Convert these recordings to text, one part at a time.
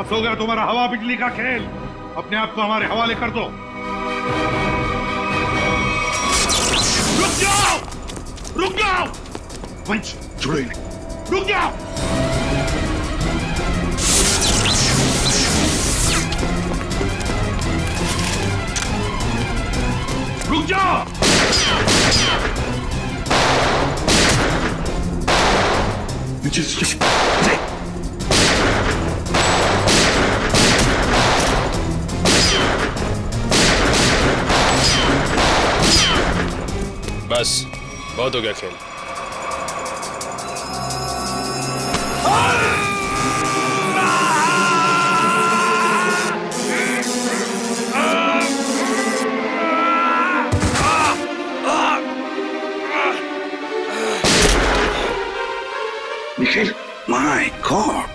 बस हो गया तुम्हारा हवा बिजली का खेल। अपने आप को हमारे हवाले कर दो। रुक जाओ, रुक जाओ। वंश छोड़ो इन्हें, रुक जाओ। रुक जाओ। नीचे से बस बहुत हो गया खेल। Nikhil, my God.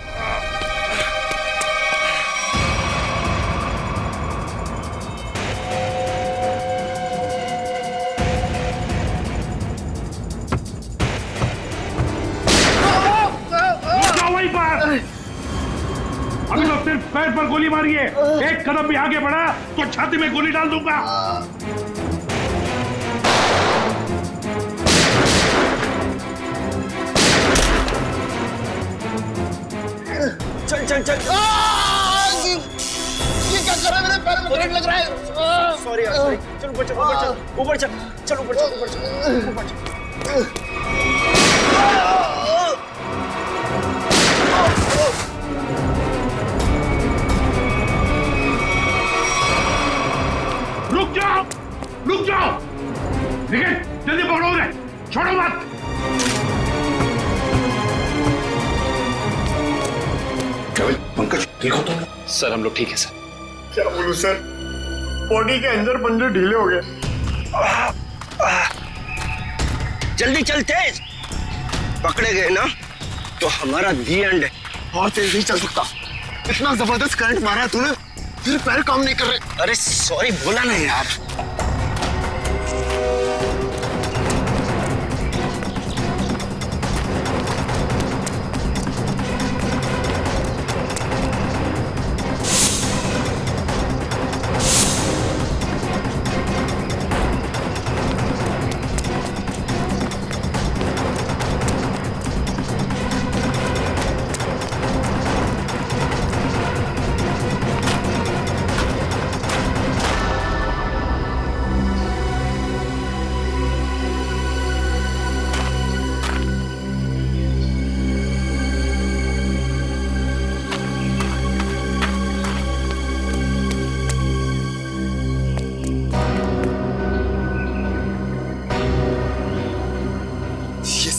अभी तो सिर्फ पैर पर गोली मारी है, एक कदम भी आगे बढ़ा तो छाती में गोली डाल दूंगा। चल चल चल। ये क्या कर रहा है? मेरे पैर में करंट लग रहा है। सॉरी यार, सॉरी। चल ऊपर चल, ऊपर चल, ऊपर चल, चल ऊपर चल, ऊपर चल, ऊपर चल। रुक जाओ, रुक जाओ। निखिल जल्दी पकड़ो उन्हें, छोड़ो मत। पंकज देखो तो। सर हम लोग ठीक है सर। क्या बोलूं सर, बॉडी के अंदर पंजे ढीले हो गए। जल्दी चल, तेज। पकड़े गए ना तो हमारा दी एंड है। और तेज नहीं चल सकता। इतना जबरदस्त करंट मारा है तूने, फिर पैर काम नहीं कर रहे। अरे सॉरी बोला नहीं यार।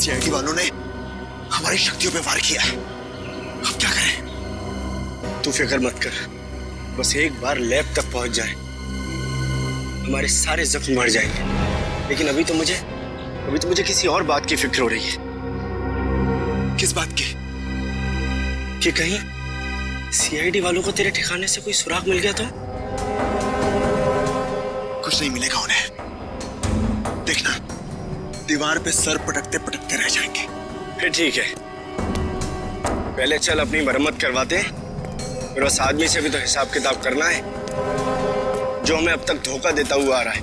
सीआईडी वालों ने हमारी शक्तियों पे वार किया है। अब क्या करें? तू फिक्र मत कर, बस एक बार लैब तक पहुंच जाए, हमारे सारे जख्म मर जाएंगे। लेकिन अभी तो मुझे किसी और बात की फिक्र हो रही है। किस बात की? कि कहीं सीआईडी वालों को तेरे ठिकाने से कोई सुराग मिल गया तो? कुछ नहीं मिलेगा उन्हें। देखना, दीवार पे सर पटकते पटकते रह जाएंगे। फिर ठीक है, पहले चल अपनी मरम्मत करवाते हैं, फिर उस आदमी से भी तो हिसाब किताब करना है जो हमें अब तक धोखा देता हुआ आ रहा है।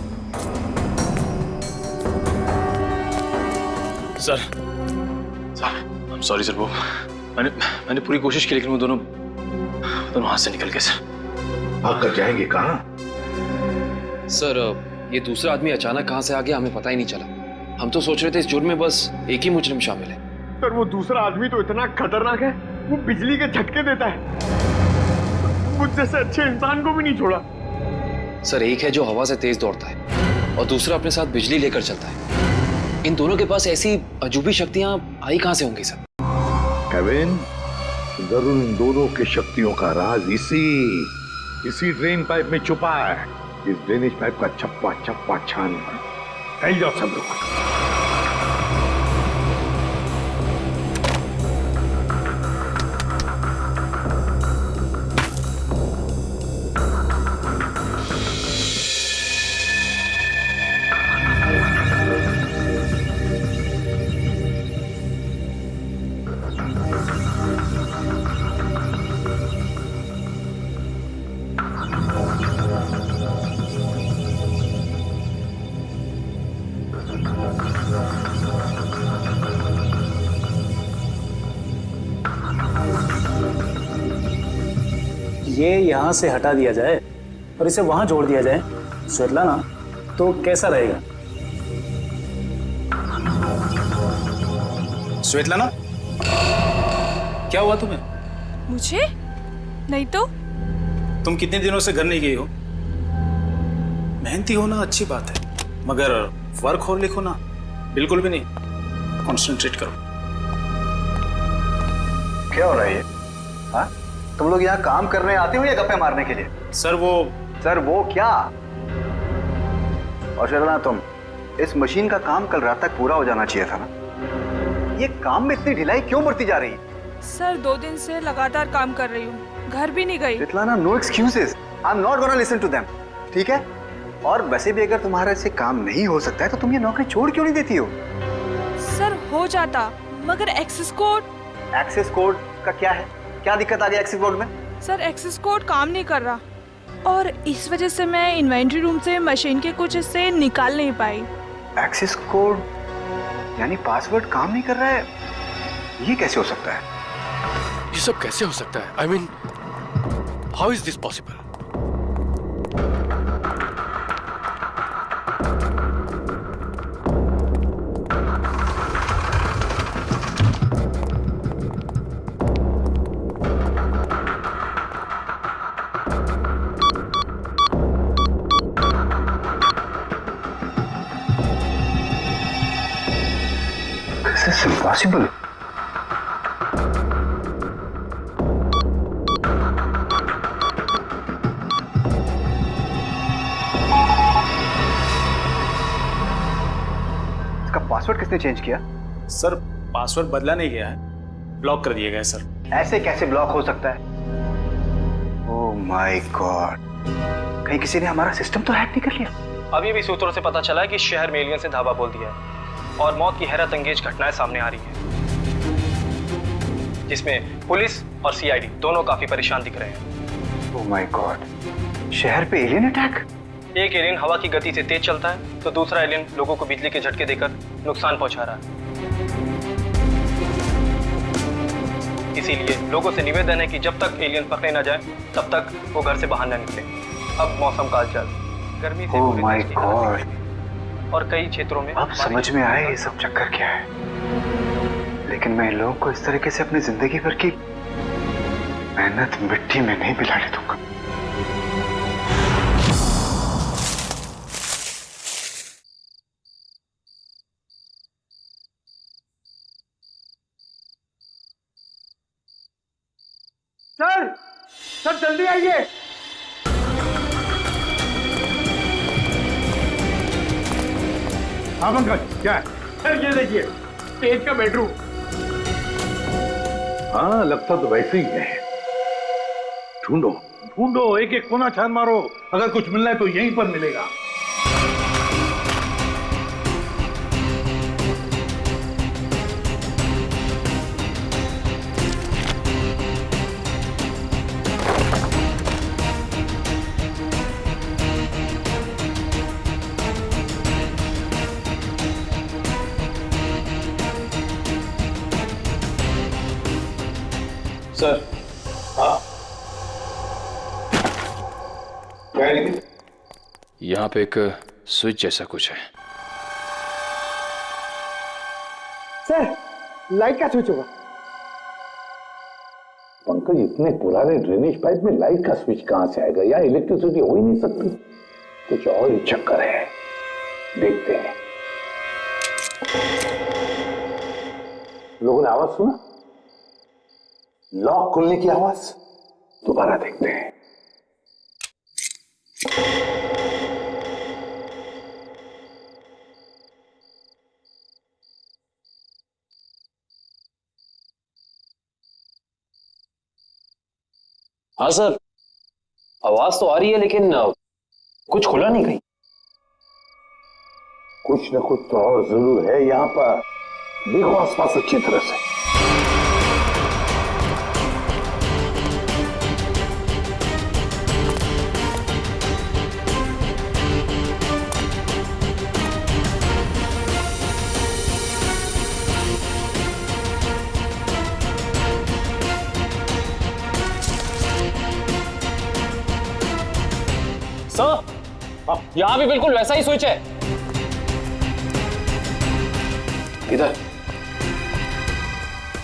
Sir I am sorry sir, वो मैंने पूरी कोशिश की लेकिन वो दोनों हाथ से निकल गए सर। भाग जाएंगे कहाँ? सर ये दूसरा आदमी अचानक कहां से आ गया हमें पता ही नहीं चला। हम तो सोच रहे थे इस जुर्म में बस एक ही मुजरिम शामिल है। पर वो दूसरा आदमी तो इतना खतरनाक है, वो बिजली के झटके देता है। मुझ जैसे अच्छे इंसान को भी नहीं छोड़ा। सर एक है जो हवा से तेज दौड़ता है और दूसरा अपने साथ बिजली लेकर चलता है। इन दोनों के पास ऐसी अजूबी शक्तियां आई कहां से होंगी सर? केविन, जरूर इन दोनों की शक्तियों का राज इसी ड्रेन पाइप में छुपा है। इस ड्रेनेज पाइप का चप्पा चप्पा छान फैल जाओ सब लोग। ये यहाँ से हटा दिया जाए और इसे वहां जोड़ दिया जाए स्वेतलाना, तो कैसा रहेगा? स्वेतलाना, क्या हुआ तुम्हें? मुझे? नहीं तो। तुम कितने दिनों से घर नहीं गई हो? मेहनती होना अच्छी बात है, मगर वर्क और लिखो ना, बिल्कुल भी नहीं। कॉन्सेंट्रेट करो। क्या हो रहा है ये? हाँ? तुम लोग यहाँ काम करने आते हो या गप्पे मारने के लिए? सर वो क्या? और शर्मा, तुम इस मशीन का काम कल रात तक पूरा हो जाना चाहिए था ना? ये काम में इतनी ढिलाई क्यों बढ़ती जा रही है? सर 2 दिन से लगातार काम कर रही हूँ, घर भी नहीं गई। Svetlana, no excuses. I am not gonna listen to them, ठीक है? और वैसे भी अगर तुम्हारे से काम नहीं हो सकता है तो तुम ये नौकरी छोड़ क्यों नहीं देती हो? सर हो जाता, मगर एक्सेस कोड। एक्सेस कोड का क्या है? क्या दिक्कत आ गई एक्सेस कोड में? सर एक्सेस कोड काम नहीं कर रहा और इस वजह से मैं इन्वेंट्री रूम से मशीन के कुछ हिस्से निकाल नहीं पाई। एक्सेस कोड यानी पासवर्ड काम नहीं कर रहा है? ये कैसे हो सकता है? ये सब कैसे हो सकता है? I mean, how is this possible? This is impossible. इसका पासवर्ड किसने चेंज किया? सर पासवर्ड बदला नहीं गया है, ब्लॉक कर दिया गया है सर। ऐसे कैसे ब्लॉक हो सकता है? ओह माय गॉड, कहीं किसी ने हमारा सिस्टम तो हैक नहीं कर लिया? अभी भी सूत्रों से पता चला है कि शहर में एलियंस ने धावा बोल दिया है और मौत की हैरत अंगेज घटनाएं सामने आ रही हैं, जिसमें पुलिस और सीआईडी दोनों काफी परेशान दिख रहे हैं। ओह माय गॉड, शहर पे एलियन अटैक? एक एलियन हवा की गति से तेज चलता है तो दूसरा एलियन लोगों को बिजली के झटके देकर नुकसान पहुंचा रहा है। इसीलिए लोगों से निवेदन है कि जब तक एलियन पकड़े न जाए तब तक वो घर से बाहर न निकले। अब मौसम का हालचाल गर्मी से ओह माय गॉड, और कई क्षेत्रों में अब समझ में आया ये सब चक्कर क्या है। लेकिन मैं इन लोगों को इस तरीके से अपनी जिंदगी भर की मेहनत मिट्टी में नहीं मिलाने दूंगा। सर जल्दी आइए। हाँ पंकज, क्या है? सर ये देखिए, तेज का बेडरूम। हाँ, लगता तो वैसे ही है। ढूंढो ढूंढो, एक एक कोना छान मारो, अगर कुछ मिलना है तो यहीं पर मिलेगा। सर यहाँ पे एक स्विच जैसा कुछ है। सर लाइट का स्विच होगा। पंकज, इतने पुराने ड्रेनेज पाइप में लाइट का स्विच कहां से आएगा? या इलेक्ट्रिसिटी हो ही नहीं सकती। कुछ और ही चक्कर है, देखते हैं। लोगों ने आवाज सुना? लॉक खुलने की आवाज। दोबारा देखते हैं। हाँ सर, आवाज तो आ रही है लेकिन कुछ खुला नहीं कहीं। कुछ न कुछ तो और जरूर है यहाँ पर। देखो आसपास अच्छी तरह से। सर, यहाँ भी बिल्कुल वैसा ही स्विच है। इधर।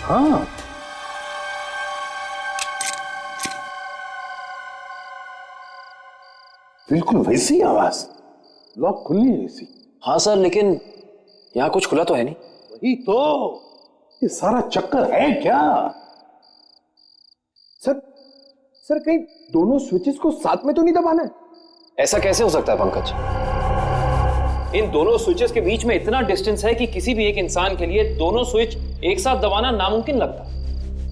हाँ, बिल्कुल वैसी आवाज, लॉक खुलनी है वैसी। हाँ सर, लेकिन यहाँ कुछ खुला तो है नहीं। वही तो, ये सारा चक्कर है क्या? सर कहीं दोनों स्विचेस को साथ में तो नहीं दबाना है? ऐसा कैसे हो सकता है पंकज? इन दोनों स्विचेस के बीच में इतना डिस्टेंस है कि किसी भी एक इंसान के लिए दोनों स्विच एक साथ दबाना नामुमकिन लगता है।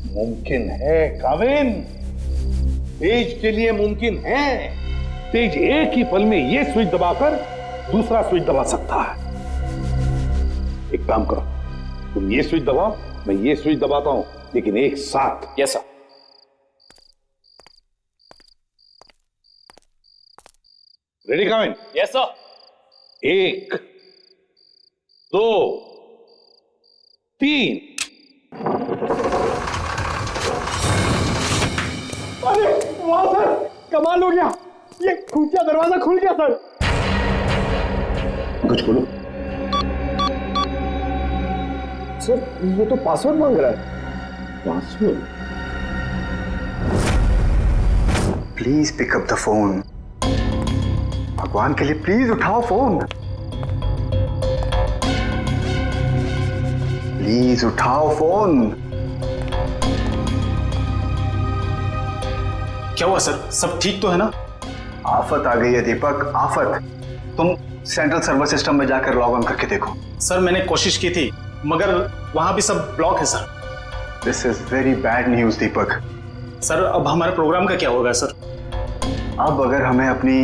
मुमकिन है काविन, तेज के लिए मुमकिन है। तेज एक ही पल में ये स्विच दबाकर दूसरा स्विच दबा सकता है। एक काम करो, तुम ये स्विच दबाओ, मैं ये स्विच दबाता हूं, लेकिन एक साथ। Yes sir. Ready Kavin? Yes sir. 1 2 3। अरे वाह सर, कमाल हो गया, ये खुफिया दरवाजा खुल गया सर। कुछ खोलो। सर ये तो पासवर्ड मांग रहा है। Password? Please pick up the phone, भगवान के लिए प्लीज उठाओ फोन, प्लीज उठाओ फोन। क्या हुआ सर, सब ठीक तो है ना? आफत आ गई है दीपक, आफत। तुम सेंट्रल सर्वर सिस्टम में जाकर लॉग ऑन करके देखो। सर मैंने कोशिश की थी, मगर वहां भी सब ब्लॉक है sir. This is very bad news Deepak. Sir अब हमारे प्रोग्राम का क्या होगा सर? अब अगर हमें अपनी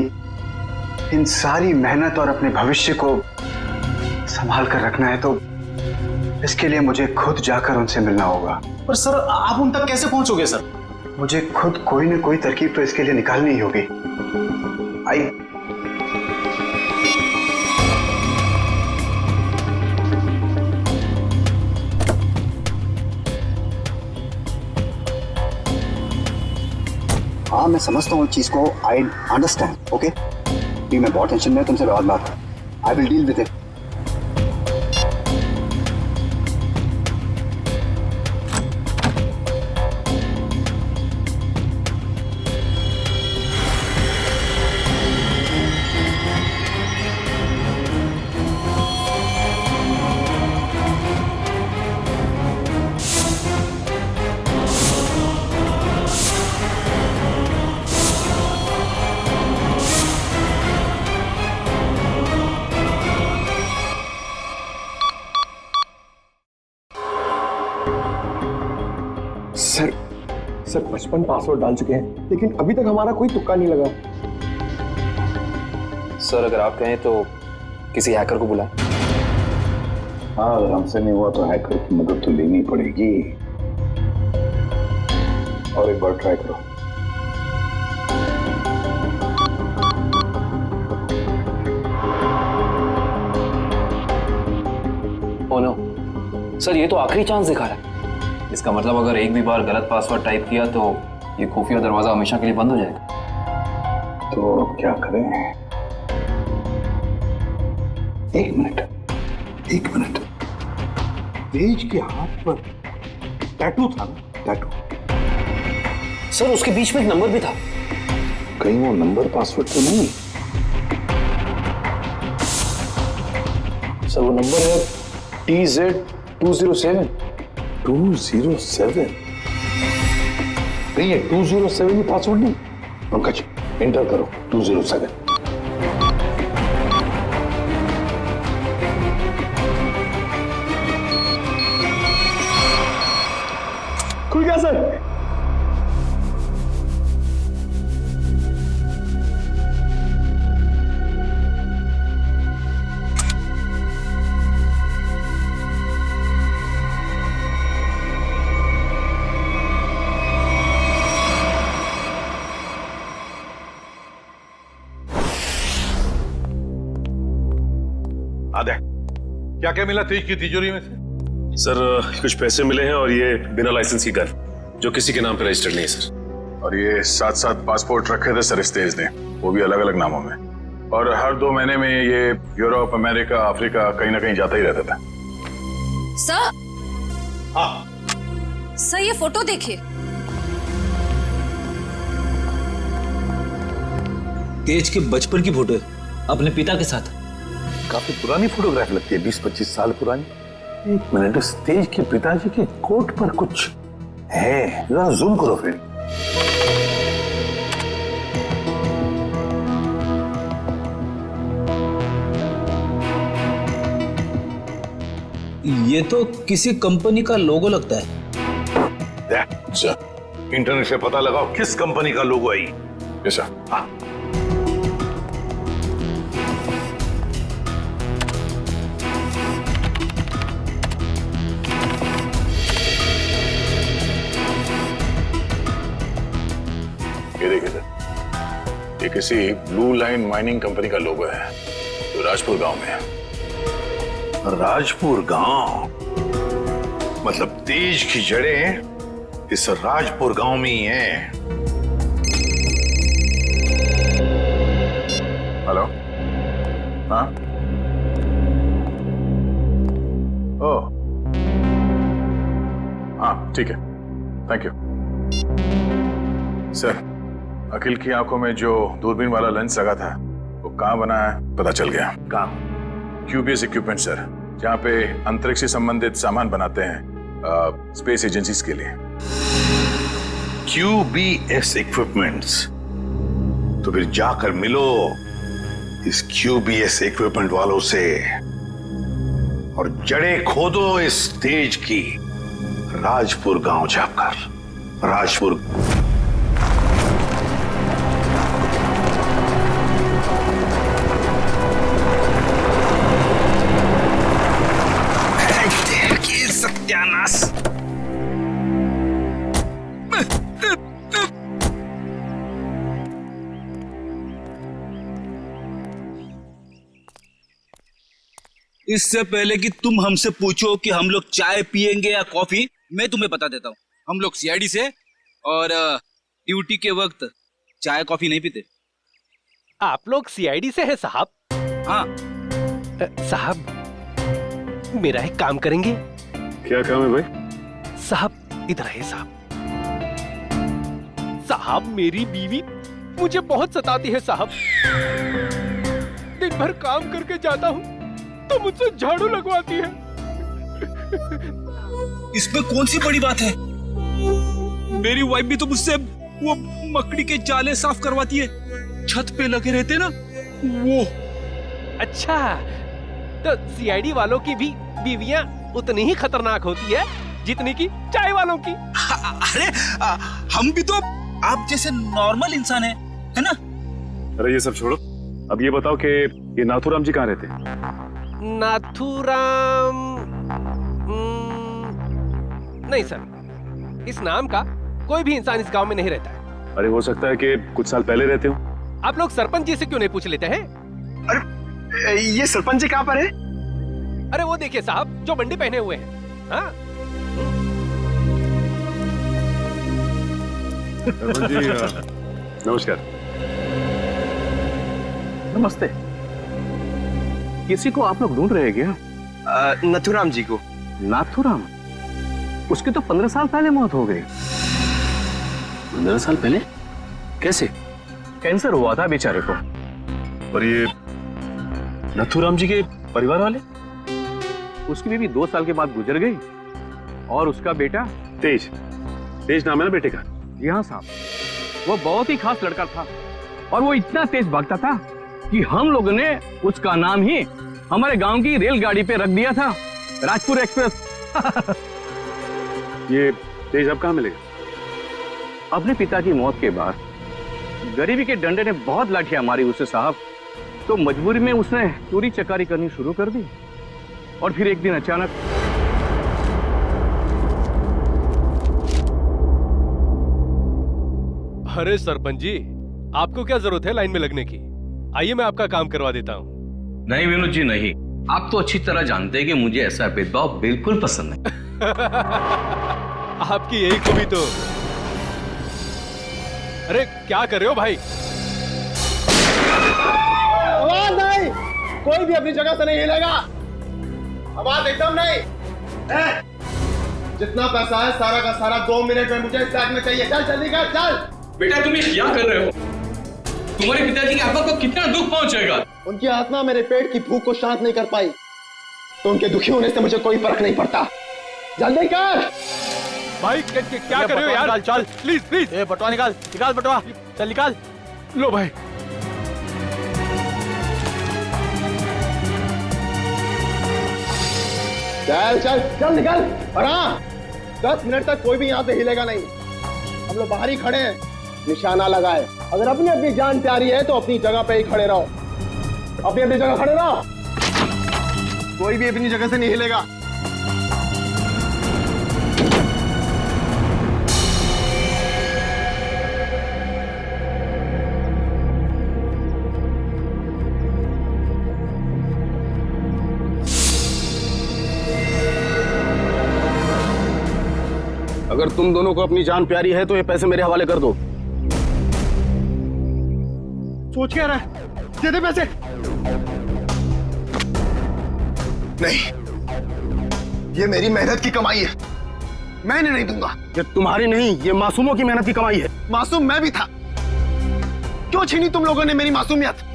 इन सारी मेहनत और अपने भविष्य को संभाल कर रखना है तो इसके लिए मुझे खुद जाकर उनसे मिलना होगा। पर सर आप उन तक कैसे पहुंचोगे सर? मुझे खुद कोई न कोई तरकीब तो इसके लिए निकालनी ही होगी। आई हाँ, मैं समझता हूँ इस चीज को। I understand. ओके, मैं बहुत टेंशन में, तुमसे बाद बात। I will deal with it. Sir 55 password डाल चुके हैं, लेकिन अभी तक हमारा कोई तुक्का नहीं लगा। सर अगर आप कहें तो किसी हैकर को बुलाएं। हाँ, अगर हमसे नहीं हुआ तो हैकर की मदद तो लेनी पड़ेगी। और एक बार ट्राई करो। ओह नो सर, ये तो आखिरी चांस दिखा रहा है। इसका मतलब अगर एक भी बार गलत पासवर्ड टाइप किया तो ये खुफिया दरवाजा हमेशा के लिए बंद हो जाएगा। तो अब क्या करें? एक मिनट। तेज के हाथ पर टैटू था ना? टैटू। सर उसके बीच में एक नंबर भी था। कहीं वो नंबर पासवर्ड तो नहीं? सर वो नंबर है TZ207। 207? नहीं, ये 207 ही पासवर्ड नहीं। पंकज एंटर करो 207। खुल गया सर। आदे, क्या क्या मिला तेज की तिजोरी में से? सर कुछ पैसे मिले हैं और ये बिना लाइसेंस की गन जो किसी के नाम पे रजिस्टर्ड नहीं है सर। और ये साथ साथ पासपोर्ट रखे थे सर इस तेज ने। वो भी अलग अलग नामों में। और हर 2 महीने में ये यूरोप, अमेरिका, अफ्रीका कहीं ना कहीं जाता ही रहता था। सर, हाँ सर ये फोटो देखिए। तेज के बचपन की फोटो है, अपने पिता के साथ। काफी पुरानी फोटोग्राफ लगती है, 20-25 साल पुरानी। एक मिनट, इस तेज के पिताजी के कोट पर कुछ है, जरा जूम करो फ्रेंड। ये तो किसी कंपनी का लोगो लगता है। इंटरनेट से पता लगाओ किस कंपनी का लोगो है ये। ऐसा, हाँ। ये देखिए सर, ये किसी ब्लू लाइन माइनिंग कंपनी का लोगो है जो राजपुर गांव में है। राजपुर गांव मतलब तेज की जड़ें इस राजपुर गांव में ही हैं। हेलो, हाँ, ओ, हाँ ठीक है, थैंक यू सर। अखिल की आंखों में जो दूरबीन वाला लेंस लगा था वो कहाँ बना है पता चल गया। कहाँ? QBS इक्विपमेंट सर, जहाँ पे अंतरिक्ष से संबंधित सामान बनाते हैं स्पेस एजेंसीज के लिए। QBS equipments? तो फिर जाकर मिलो इस QBS इक्विपमेंट वालों से और जड़ें खोदो इस तेज की राजपुर गांव जाकर। राजपुर सत्यानाश। इससे पहले कि तुम हमसे पूछो कि हम लोग चाय पियेंगे या कॉफी, मैं तुम्हें बता देता हूँ, हम लोग CID से और ड्यूटी के वक्त चाय कॉफी नहीं पीते। आप लोग CID से हैं साहब? हाँ साहब, मेरा एक काम करेंगे? क्या काम है भाई? साहब इधर है साहब। साहब मेरी बीवी मुझे बहुत सताती है साहब। दिन भर काम करके जाता हूँ तो मुझसे झाड़ू लगवाती है। इसमें कौन सी बड़ी बात है? मेरी वाइफ भी तो मुझसे वो मकड़ी के जाले साफ करवाती है, छत पे लगे रहते ना वो। अच्छा, तो CID वालों की भी बीवियां उतनी ही खतरनाक होती है जितनी की चाय वालों की। अरे हम भी तो आप जैसे नॉर्मल इंसान है ना? अरे ये सब छोड़ो, अब ये बताओ कि ये नाथूराम जी कहाँ रहते हैं? नाथूराम नहीं सर, इस नाम का कोई भी इंसान इस गांव में नहीं रहता है। अरे हो सकता है कि कुछ साल पहले रहते हो। आप लोग सरपंच जी से क्यों नहीं पूछ लेते हैं? अरे ये सरपंच जी कहाँ पर है? अरे वो देखिए साहब, जो बंडी पहने हुए हैं। हाँ? जी नमस्कार। नमस्ते। किसी को आप लोग ढूंढ रहे हैं क्या? नथुराम जी को। नाथुराम? उसकी तो 15 साल पहले मौत हो गई। 15 साल पहले? कैसे? कैंसर हुआ था बेचारे को। और ये नाथुराम जी के परिवार वाले? उसकी बीवी 2 साल के बाद गुजर गई और उसका बेटा तेज नाम है ना बेटे का? जी हाँ साहब, वो बहुत ही खास लड़का था और वो इतना तेज भागता था कि हम लोगों ने उसका नाम ही हमारे गांव की रेलगाड़ी पे रख दिया था, राजपुर एक्सप्रेस। ये तेज अब कहाँ मिलेगा? अपने पिता की मौत के बाद गरीबी के डंडे ने बहुत लाठियां मारी उसे साहब, तो मजबूरी में उसने चोरी चकारी करनी शुरू कर दी और फिर एक दिन अचानक अरे सरपंच जी, आपको क्या जरूरत है लाइन में लगने की? आइए मैं आपका काम करवा देता हूँ। नहीं विनोद जी नहीं, आप तो अच्छी तरह जानते हैं कि मुझे ऐसा भेदभाव बिल्कुल पसंद है। आपकी यही खूबी तो। अरे क्या कर रहे हो भाई? नहीं, कोई भी अपनी जगह से नहीं हिलेगा। आवाज एकदम नहीं। जितना पैसा है सारा का सारा 2 मिनट में मुझे इस बैग में चाहिए। चल जल्दी कर, चल। बेटा तुम ये क्या कर रहे हो? तुम्हारे पिताजी की आत्मा को कितना दुख पहुंचेगा? उनकी आत्मा मेरे पेट की भूख को शांत नहीं कर पाई, तो उनके दुखी होने से मुझे कोई फर्क नहीं पड़ता। जल्दी कर भाई। क्या कर रहे हो यार? चल प्लीज प्लीज। ये बटवा निकाल, निकाल बटवा, चल निकाल। लो भाई। चल चल चल निकल। और हाँ, 10 मिनट तक कोई भी यहाँ से हिलेगा नहीं। हम लोग बाहर ही खड़े हैं, निशाना लगाए। अगर अपनी अपनी जान प्यारी है तो अपनी जगह पे ही खड़े रहो, अपनी अपनी जगह खड़े रहो। कोई भी अपनी जगह से नहीं हिलेगा। अगर तुम दोनों को अपनी जान प्यारी है तो ये पैसे मेरे हवाले कर दो। सोच क्या रहा है? दे दे पैसे। नहीं, ये मेरी मेहनत की कमाई है, मैं इन्हें नहीं दूंगा। ये तुम्हारी नहीं, ये मासूमों की मेहनत की कमाई है। मासूम मैं भी था, क्यों छीनी तुम लोगों ने मेरी मासूमियत?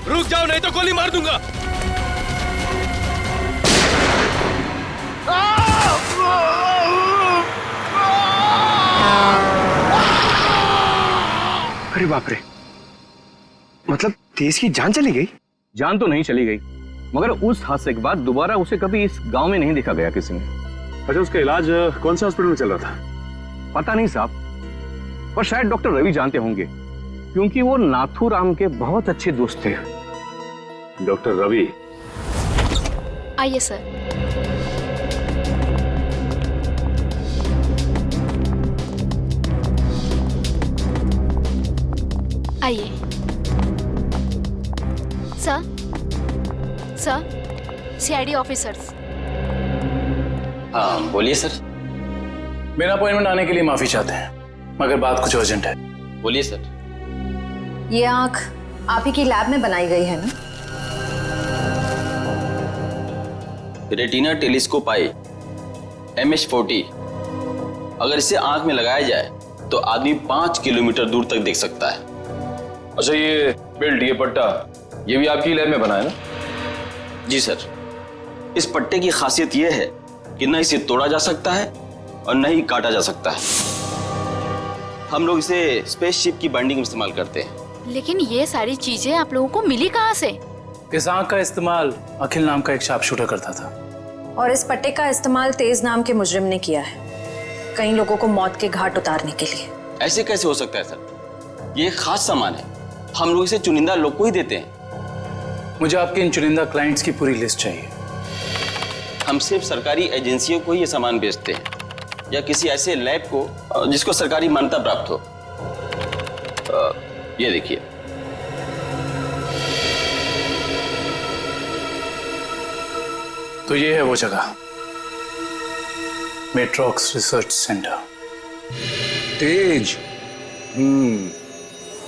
रुक जाओ नहीं तो गोली मार दूंगा। अरे बाप रे, मतलब तेज की जान चली गई? जान तो नहीं चली गई, मगर उस हादसे के बाद दोबारा उसे कभी इस गांव में नहीं देखा गया किसी ने। अच्छा, उसका इलाज कौन से हॉस्पिटल में चल रहा था? पता नहीं साहब, पर शायद डॉक्टर रवि जानते होंगे, क्योंकि वो नाथूराम के बहुत अच्छे दोस्त थे। डॉक्टर रवि? आइए सर। आइए सर। Sir, CID officers. हाँ बोलिए सर। मेरा अपॉइंटमेंट आने के लिए माफी चाहते हैं, मगर बात कुछ अर्जेंट है। बोलिए सर। ये आंख आप ही की लैब में बनाई गई है ना? रेटिना टेलीस्कोप आई MH40। अगर इसे आंख में लगाया जाए तो आदमी 5 किलोमीटर दूर तक देख सकता है। अच्छा, ये बेल्ट, ये पट्टा, ये भी आपकी लैब में बना है ना? जी सर। इस पट्टे की खासियत यह है कि न इसे तोड़ा जा सकता है और न ही काटा जा सकता है। हम लोग इसे स्पेसशिप की बाइंडिंग में इस्तेमाल करते हैं। लेकिन ये सारी चीजें आप लोगों को मिली कहाँ से? इस आंख का इस्तेमाल अखिल नाम का एक शार्प शूटर करता था, और इस पट्टे का इस्तेमाल तेज नाम के मुजरिम ने किया है, कई लोगों को मौत के घाट उतारने के लिए। ऐसे कैसे हो सकता है सर? ये एक खास सामान है, हम लोग इसे चुनिंदा लोग को ही देते हैं। मुझे आपके इन चुनिंदा क्लाइंट्स की पूरी लिस्ट चाहिए। हम सिर्फ सरकारी एजेंसियों को ही ये सामान बेचते हैं, या किसी ऐसे लैब को जिसको सरकारी मान्यता प्राप्त हो। ये देखिए, तो ये है वो जगह, मेट्रॉक्स रिसर्च सेंटर। तेज?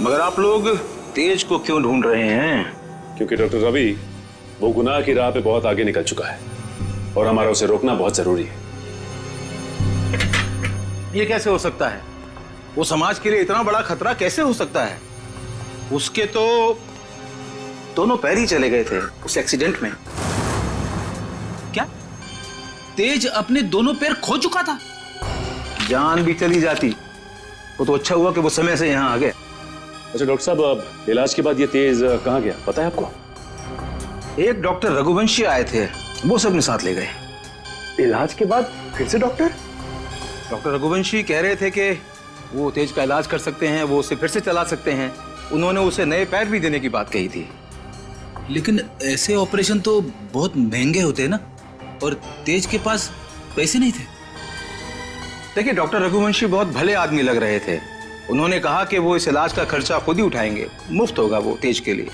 मगर आप लोग तेज को क्यों ढूंढ रहे हैं? क्योंकि डॉक्टर रवि वो गुनाह की राह पे बहुत आगे निकल चुका है और हमारा उसे रोकना बहुत जरूरी है। ये कैसे हो सकता है? वो समाज के लिए इतना बड़ा खतरा कैसे हो सकता है? उसके तो दोनों पैर ही चले गए थे उस एक्सीडेंट में। क्या तेज अपने दोनों पैर खो चुका था? जान भी चली जाती वो तो अच्छा हुआ कि वो समय से यहाँ आ गए। अच्छा डॉक्टर साहब, अब इलाज के बाद ये तेज कहाँ गया पता है आपको? एक डॉक्टर रघुवंशी आए थे, वो सबने साथ ले गए। इलाज के बाद फिर से डॉक्टर रघुवंशी कह रहे थे कि वो तेज का इलाज कर सकते हैं, वो उसे फिर से चला सकते हैं। उन्होंने उसे नए पैर भी देने की बात कही थी। लेकिन ऐसे ऑपरेशन तो बहुत महंगे होते हैं ना, और तेज के पास पैसे नहीं थे। देखिए, डॉक्टर रघुवंशी बहुत भले आदमी लग रहे थे। उन्होंने कहा कि वो इस इलाज का खर्चा खुद ही उठाएंगे, मुफ्त होगा वो तेज के लिए।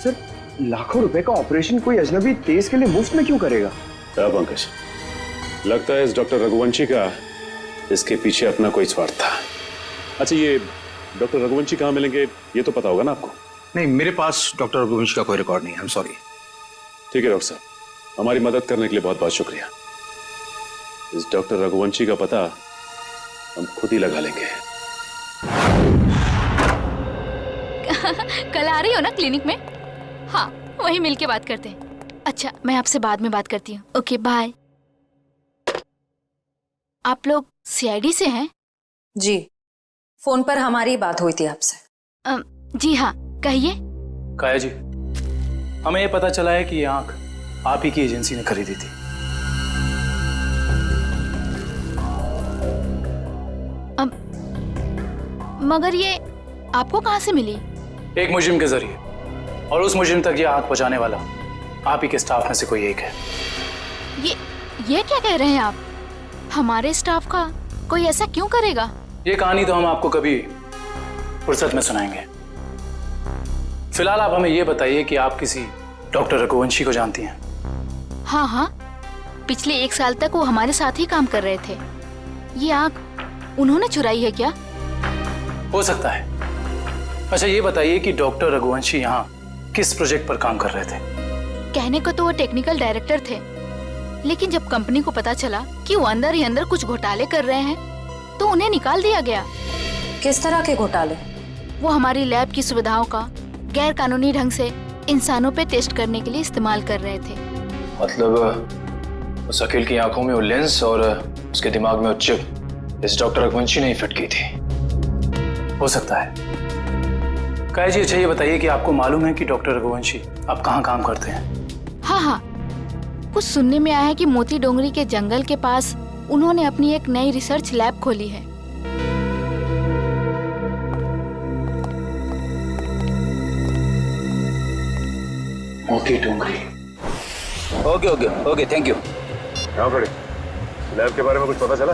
सर, लाखों रुपए का ऑपरेशन कोई अजनबी तेज के लिए मुफ्त में क्यों करेगा? पंकज, लगता है इस डॉक्टर रघुवंशी का इसके पीछे अपना कोई स्वार्थ था। अच्छा, ये डॉक्टर रघुवंशी कहाँ मिलेंगे ये तो पता होगा ना आपको? नहीं, मेरे पास डॉक्टर रघुवंशी का कोई रिकॉर्ड नहीं है। I am sorry. ठीक है डॉक्टर साहब, हमारी मदद करने के लिए बहुत बहुत शुक्रिया। इस डॉक्टर रघुवंशी का पता हम खुद ही लगा लेंगे। कल आ रही हो ना क्लिनिक में? हाँ, वहीं मिलके बात करते हैं। अच्छा, मैं आपसे बाद में बात करती हूँ। Okay, bye. आप लोग सीआईडी से हैं? जी, फोन पर हमारी बात हुई थी आपसे। जी हाँ, कहिए। काया जी, हमें ये पता चला है कि ये आंख आप ही की एजेंसी ने खरीदी थी। मगर ये आपको कहाँ से मिली? एक मुजरिम के जरिए, और उस मुजरिम तक ये आंख पहुंचाने वाला आप ही के स्टाफ में से कोई एक है। ये क्या कह रहे हैं आप? हमारे स्टाफ का कोई ऐसा क्यों करेगा? ये कहानी तो हम आपको कभी फुर्सत में सुनाएंगे। फिलहाल आप हमें ये बताइए कि आप किसी डॉक्टर रघुवंशी को जानती हैं? हाँ हाँ, पिछले 1 साल तक वो हमारे साथ ही काम कर रहे थे। ये आंख उन्होंने चुराई है क्या? हो सकता है। अच्छा, ये बताइए कि डॉक्टर रघुवंशी यहाँ किस प्रोजेक्ट पर काम कर रहे थे? कहने को तो वो टेक्निकल डायरेक्टर थे, लेकिन जब कंपनी को पता चला कि वो अंदर ही अंदर कुछ घोटाले कर रहे हैं तो उन्हें निकाल दिया गया। किस तरह के घोटाले? वो हमारी लैब की सुविधाओं का गैर कानूनी ढंग से इंसानों पे टेस्ट करने के लिए इस्तेमाल कर रहे थे। मतलब उस अकील की आंखों में वो लेंस और उसके दिमाग में वो चिप इस डॉक्टर रघुवंशी ने ही फिट की थी। हो सकता है। काया जी, अच्छा ये बताइए कि आपको मालूम है कि डॉक्टर रघुवंशी आप कहाँ काम करते हैं? हाँ हाँ, कुछ सुनने में आया है कि मोती डोंगरी के जंगल के पास उन्होंने अपनी एक नई रिसर्च लैब खोली है। Moti Dongri. Okay okay okay, thank you. हाँ बड़े, लैब के बारे में कुछ पता चला?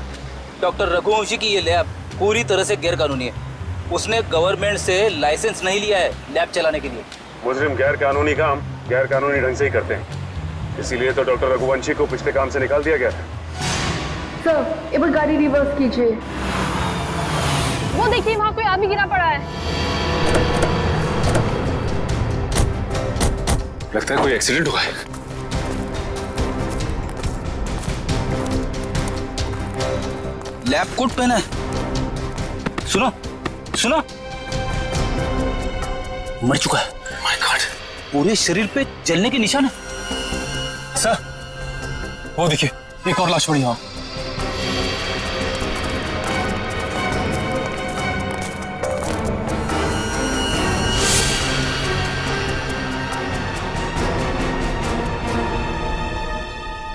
डॉक्टर रघुवंशी की ये लैब पूरी तरह से गैर कानूनी है। उसने गवर्नमेंट से लाइसेंस नहीं लिया है लैब चलाने के लिए। मुजरिम गैर कानूनी काम गैर कानूनी ढंग से ही करते हैं, इसीलिए तो डॉक्टर रघुवंशी को पिछले काम से निकाल दिया गया था। सर, एक बार गाड़ी रिवर्स कीजिए। वो देखिए, वहाँ कोई आदमी गिरा पड़ा है। लगता है कोई एक्सीडेंट हुआ है। लैब कोट पहना है। सुनो सुनो, मर चुका है। माय गॉड, पूरे शरीर पे जलने के निशान है। सर, वो देखिए, एक और लाश पड़ी। हाँ,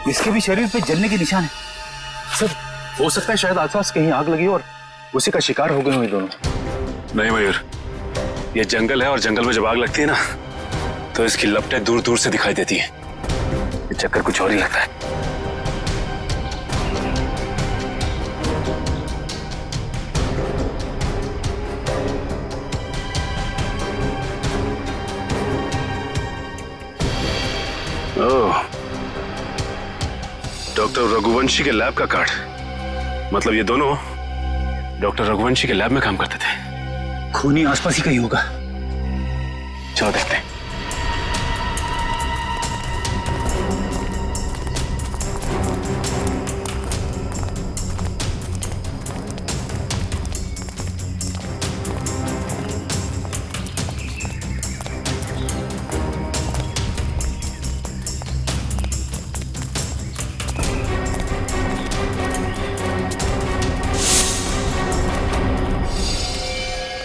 इसके भी शरीर पे जलने के निशान है। सर, हो सकता है शायद आसपास कहीं आग लगी और उसी का शिकार हो गए हुए दोनों। नहीं मयूर, ये जंगल है और जंगल में जब आग लगती है ना तो इसकी लपटें दूर दूर से दिखाई देती हैं। ये चक्कर कुछ और ही लगता है। ओह, डॉक्टर रघुवंशी के लैब का कार्ड। मतलब ये दोनों डॉक्टर रघुवंशी के लैब में काम करते थे। खूनी आसपास ही कहीं होगा। चलो देखते हैं।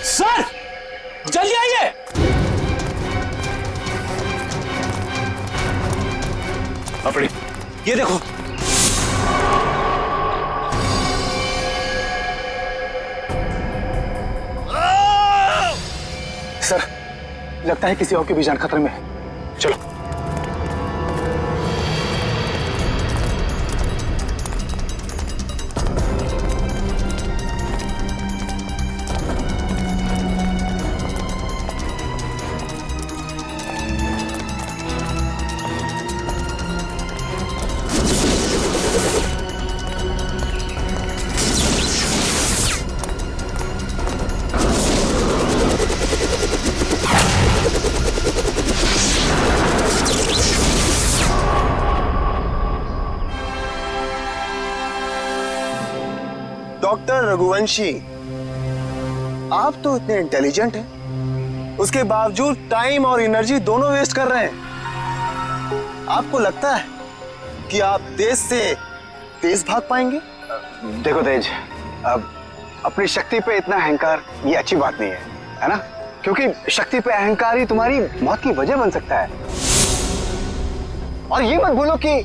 सर, जल्दी आइए। अपनी ये देखो, सर, लगता है किसी और की भी जान खतरे में है। चलो। डॉक्टर रघुवंशी, आप तो इतने इंटेलिजेंट हैं, उसके बावजूद टाइम और एनर्जी दोनों वेस्ट कर रहे हैं। आपको लगता है कि आप तेज से तेज भाग पाएंगे? देखो तेज, अब अपनी शक्ति पे इतना अहंकार ये अच्छी बात नहीं है ना? क्योंकि शक्ति पे अहंकार ही तुम्हारी मौत की वजह बन सकता है। और ये मत भूलो कि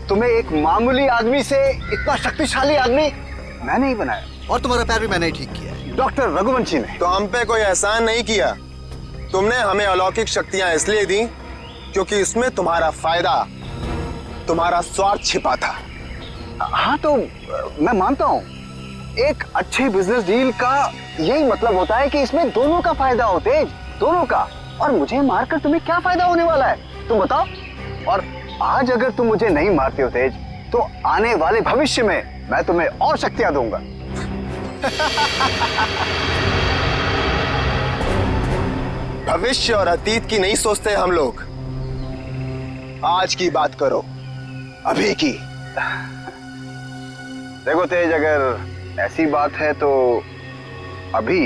तुम्हें एक मामूली आदमी से इतना शक्तिशाली आदमी मैंने ही बनाया, और तुम्हारा पैर भी मैंने ही ठीक किया, डॉक्टर रघुवंशी ने। तो हम पे कोई एहसान नहीं किया, तुमने हमें अलौकिक शक्तियां इसलिए दी क्योंकि इसमें तुम्हारा फायदा, तुम्हारा स्वार्थ छिपा था। हाँ तो मैं मानता हूँ, एक अच्छे बिजनेस डील का यही मतलब होता है कि इसमें दोनों का फायदा हो तेज, दोनों का। और मुझे मारकर तुम्हें क्या फायदा होने वाला है तुम बताओ? और आज अगर तुम मुझे नहीं मारते हो तेज, तो आने वाले भविष्य में मैं तुम्हें और शक्तियां दूंगा। भविष्य और अतीत की नहीं सोचते हम लोग, आज की बात करो, अभी की। देखो तेज, अगर ऐसी बात है तो अभी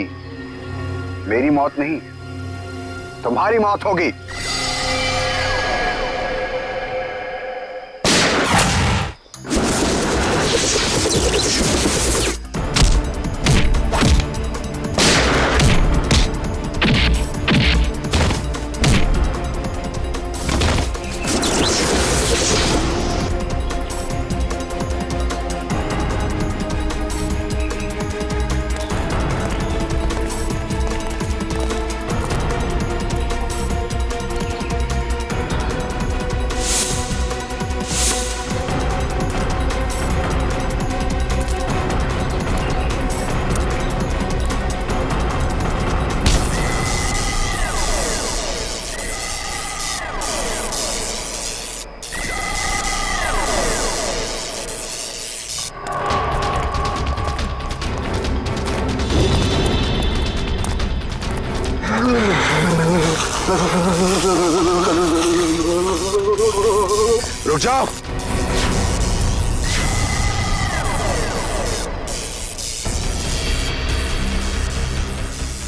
मेरी मौत नहीं, तुम्हारी मौत होगी। रुक जाओ।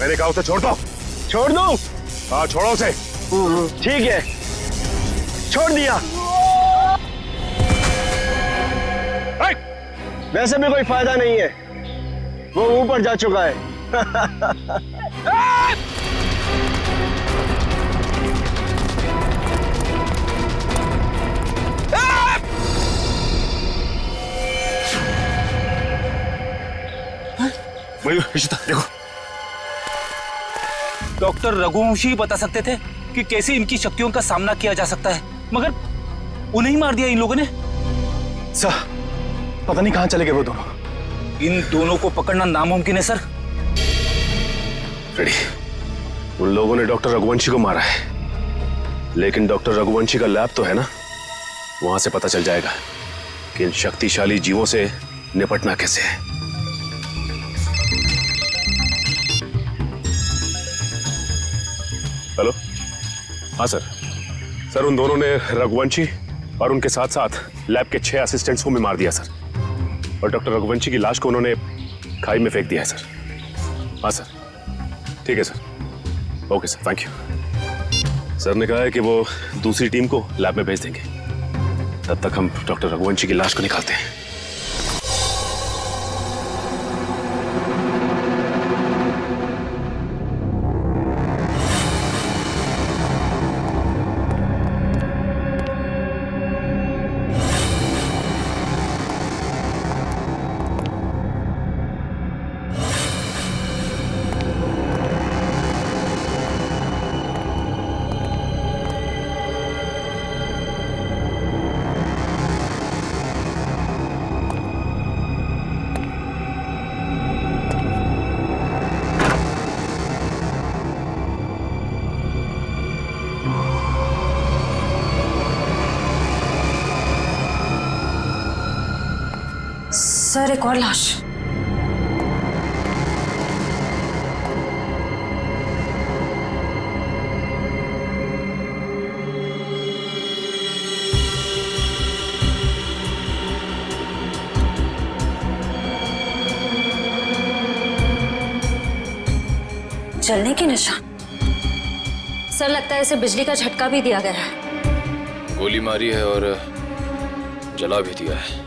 मैंने कहा उसे छोड़ दो। छोड़ दो? हाँ छोड़ो उसे। ठीक है, छोड़ दिया। वैसे भी कोई फायदा नहीं है, वो ऊपर जा चुका है। देखो, डॉक्टर रघुवंशी बता सकते थे कि कैसे इनकी शक्तियों का सामना किया जा सकता है, मगर उन्हें ही मार दिया इन लोगों ने। सर, पता नहीं कहां चले गए वो दोनों। इन दोनों को पकड़ना नामुमकिन है सर। रेडी, उन लोगों ने डॉक्टर रघुवंशी को मारा है, लेकिन डॉक्टर रघुवंशी का लैब तो है ना, वहां से पता चल जाएगा कि इन शक्तिशाली जीवों से निपटना कैसे है। हेलो, हाँ सर। सर, उन दोनों ने रघुवंशी और उनके साथ साथ लैब के 6 असिस्टेंट्स को भी मार दिया सर, और डॉक्टर रघुवंशी की लाश को उन्होंने खाई में फेंक दिया है सर। हाँ सर, ठीक है sir. Okay sir, thank you. Sir ने कहा है कि वो दूसरी टीम को लैब में भेज देंगे, तब तक हम डॉक्टर रघुवंशी की लाश को निकालते हैं। सर, एक और लाश। जलने के निशान। सर लगता है इसे बिजली का झटका भी दिया गया है। गोली मारी है और जला भी दिया है।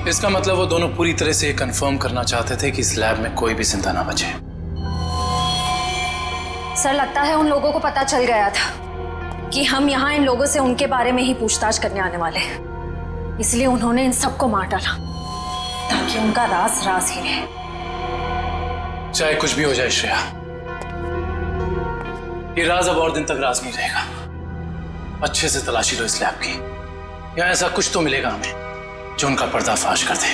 इसका मतलब वो दोनों पूरी तरह से कंफर्म करना चाहते थे कि इस लैब में कोई भी जिंदा ना बचे। सर लगता है उन लोगों को पता चल गया था कि हम यहाँ इन लोगों से उनके बारे में ही पूछताछ करने आने वाले हैं, इसलिए उन्होंने इन सबको मार डाला ताकि उनका राज राज ही रहे। चाहे कुछ भी हो जाए श्रेया, ये राज अब और दिन तक राज नहीं रहेगा। अच्छे से तलाशी लो इस लैब की, या ऐसा कुछ तो मिलेगा हमें जो उनका पर्दाफाश कर दे।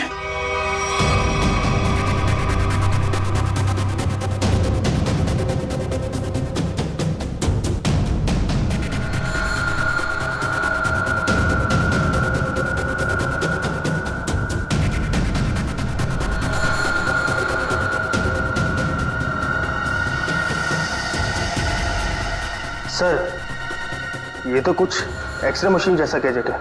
सर, ये तो कुछ एक्सरे मशीन जैसा गैजेट है।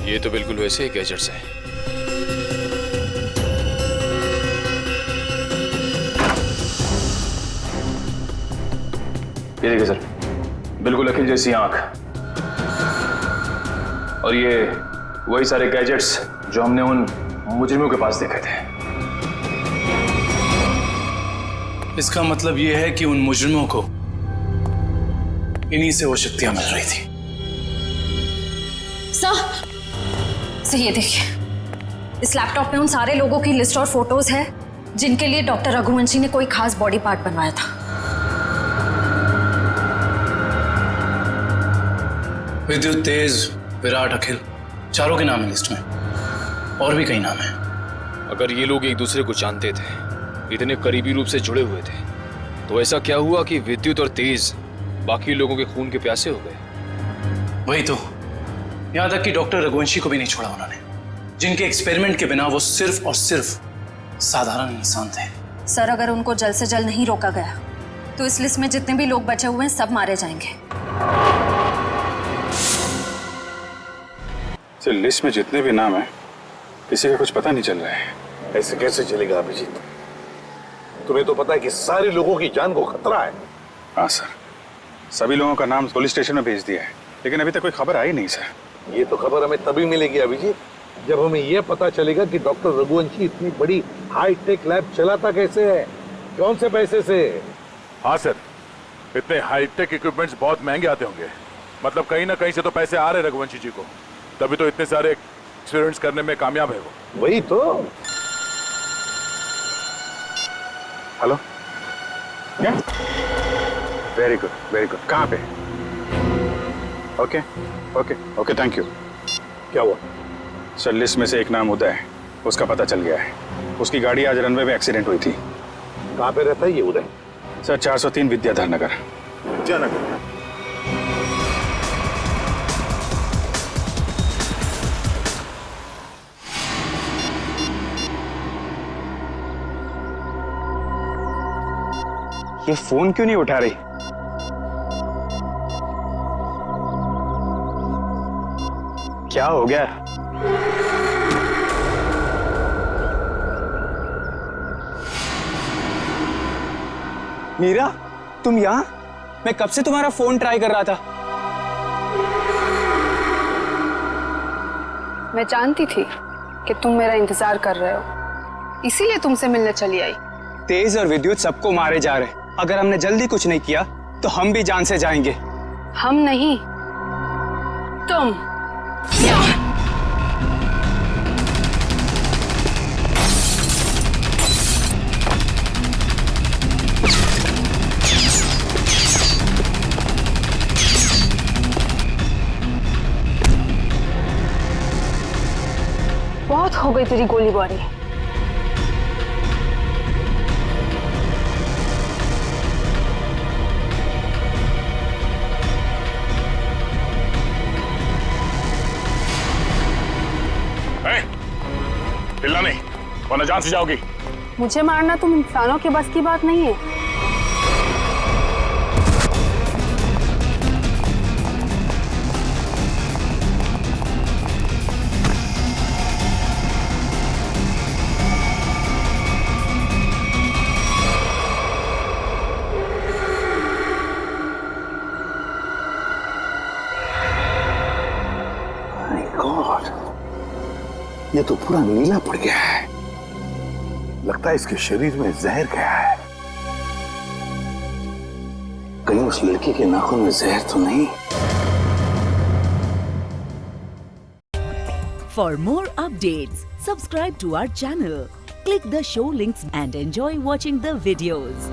ये तो बिल्कुल वैसे ही गैजेट्स हैं। ये देखिए सर, बिल्कुल अखिल जैसी आंख, और ये वही सारे गैजेट्स जो हमने उन मुजरिमों के पास देखे थे। इसका मतलब ये है कि उन मुजरिमों को इन्हीं से वो शक्तियां मिल रही थी। सर ये देखिए, इस लैपटॉप में उन सारे लोगों की लिस्ट और फोटोज है जिनके लिए डॉक्टर रघुवंशी ने कोई खास बॉडी पार्ट बनवाया था। विद्युत, तेज, विराट, अखिल, चारों के नाम है लिस्ट में, और भी कई नाम हैं। अगर ये लोग एक दूसरे को जानते थे, इतने करीबी रूप से जुड़े हुए थे, तो ऐसा क्या हुआ कि विद्युत और तेज बाकी लोगों के खून के प्यासे हो गए? वही तो, यहां तक कि डॉक्टर रघुवंशी को भी नहीं छोड़ा उन्होंने, जिनके एक्सपेरिमेंट के बिना वो सिर्फ और सिर्फ साधारण इंसान थे। सर अगर उनको जल्द से जल्द नहीं रोका गया तो इस लिस्ट में जितने भी लोग बचे हुए हैं सब मारे जाएंगे। सर, लिस्ट में जितने भी नाम हैं, किसी का कुछ पता नहीं चल रहा है। ऐसे कैसे चलेगा अभिजीत? तुम्हें तो पता है कि सारे लोगों की जान को खतरा है। हाँ सर, सभी लोगों का नाम पुलिस स्टेशन में भेज दिया है, लेकिन अभी तक कोई खबर आई नहीं सर। ये तो खबर हमें तभी मिलेगी अभिजीत जब हमें यह पता चलेगा कि डॉक्टर रघुवंशी इतनी बड़ी हाईटेक लैब चलाता कैसे है, कौन से पैसे से। हाँ सर, इतने हाईटेक इक्विपमेंट्स बहुत महंगे आते होंगे, मतलब कहीं ना कहीं से तो पैसे आ रहे रघुवंशी जी को, तभी तो इतने सारे एक्सपेरिमेंट्स करने में कामयाब है वो। वही तो। हेलो, क्या? Very good, very good. कहाँ पे? Okay okay okay, thank you. क्या हुआ? सर, लिस्ट में से एक नाम उदय है, उसका पता चल गया है। उसकी गाड़ी आज रनवे में एक्सीडेंट हुई थी। कहाँ पे रहता है ये उदय? सर, 403 विद्याधर नगर। विद्यानगर। ये फोन क्यों नहीं उठा रही? क्या हो गया? मीरा, तुम यहां? मैं कब से तुम्हारा फोन ट्राई कर रहा था। मैं जानती थी कि तुम मेरा इंतजार कर रहे हो, इसीलिए तुमसे मिलने चली आई। तेज और विद्युत सबको मारे जा रहे, अगर हमने जल्दी कुछ नहीं किया तो हम भी जान से जाएंगे। हम नहीं, तुम। गई तेरी गोलीबारी। हिलना नहीं, वरना जान से जाओगी। मुझे मारना तुम इंसानों के बस की बात नहीं है। ये तो पूरा नीला पड़ गया है। लगता है इसके शरीर में जहर गया है। कहीं उस लड़की के नाखून में जहर तो नहीं? For more updates, subscribe to our channel, click the show links and enjoy watching the videos.